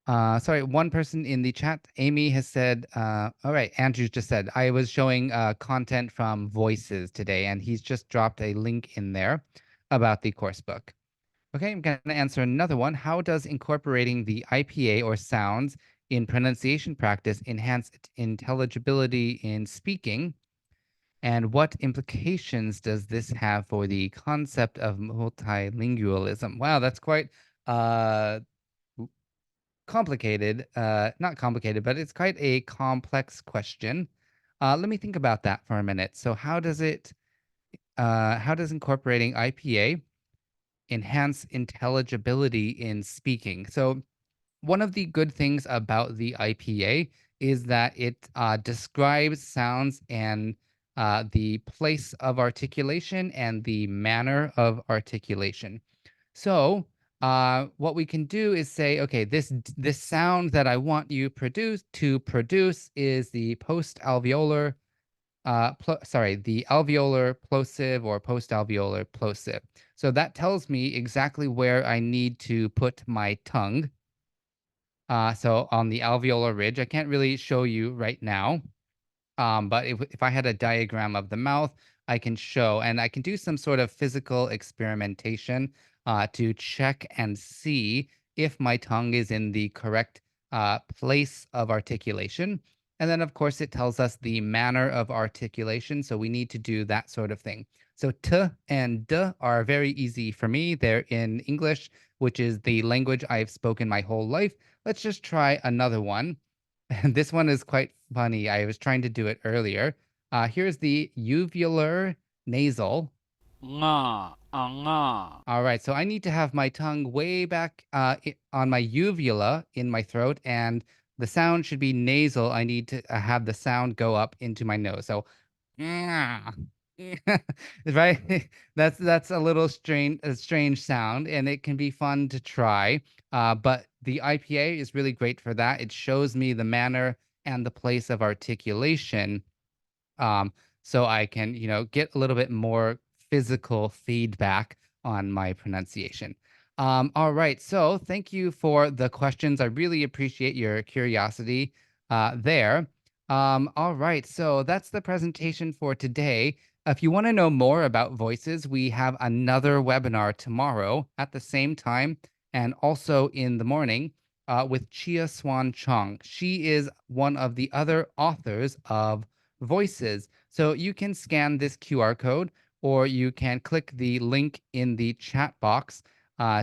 Sorry, one person in the chat, Amy, has said, all right, Andrew just said, I was showing content from Voices today, and he's just dropped a link in there about the course book. Okay, I'm going to answer another one. How does incorporating the IPA or sounds in pronunciation practice enhance intelligibility in speaking? And what implications does this have for the concept of multilingualism? Wow, that's quite uh, complicated, not complicated, but it's quite a complex question. Let me think about that for a minute. So how does incorporating IPA enhance intelligibility in speaking? So one of the good things about the IPA is that it describes sounds and the place of articulation and the manner of articulation. So, what we can do is say, okay, this sound that I want you to produce is the post-alveolar, the alveolar plosive or post-alveolar plosive. So that tells me exactly where I need to put my tongue. So on the alveolar ridge, I can't really show you right now, but if I had a diagram of the mouth, I can show, and I can do some sort of physical experimentation to check and see if my tongue is in the correct place of articulation. And then, of course, it tells us the manner of articulation. So we need to do that sort of thing. So t and d are very easy for me. They're in English, which is the language I've spoken my whole life. Let's just try another one. And this one is quite funny. I was trying to do it earlier. Here's the uvular nasal. nga, nga. All right, so I need to have my tongue way back on my uvula in my throat, and the sound should be nasal. I need to have the sound go up into my nose. So, right? That's a little strange sound, and it can be fun to try. But the IPA is really great for that. It shows me the manner and the place of articulation, um, so I can, get a little bit more physical feedback on my pronunciation. All right, so thank you for the questions. I really appreciate your curiosity there. All right, so that's the presentation for today. If you want to know more about voices, we have another webinar tomorrow at the same time and also in the morning with Chia Swan Chong. She is one of the other authors of Voices. So you can scan this QR code or you can click the link in the chat box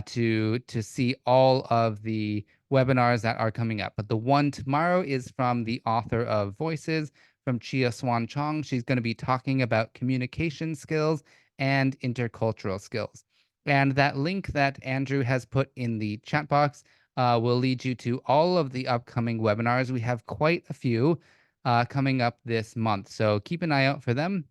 to see all of the webinars that are coming up. But the one tomorrow is from the author of Voices, from Chia Swan Chong. She's going to be talking about communication skills and intercultural skills. And that link that Andrew has put in the chat box will lead you to all of the upcoming webinars. We have quite a few coming up this month. So keep an eye out for them.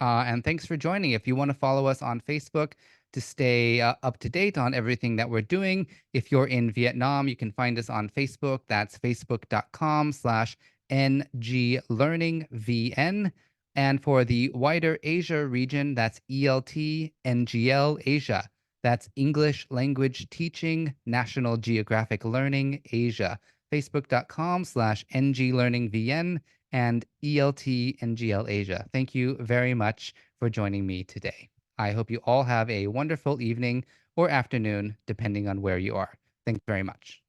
And thanks for joining. If you want to follow us on Facebook to stay up to date on everything that we're doing, if you're in Vietnam, you can find us on Facebook. That's facebook.com/nglearningvn. And for the wider Asia region, that's ELT Asia. That's English Language Teaching, National Geographic Learning, Asia. Facebook.com/nglearningvn and ELT Asia. Thank you very much for joining me today. I hope you all have a wonderful evening or afternoon, depending on where you are. Thanks very much.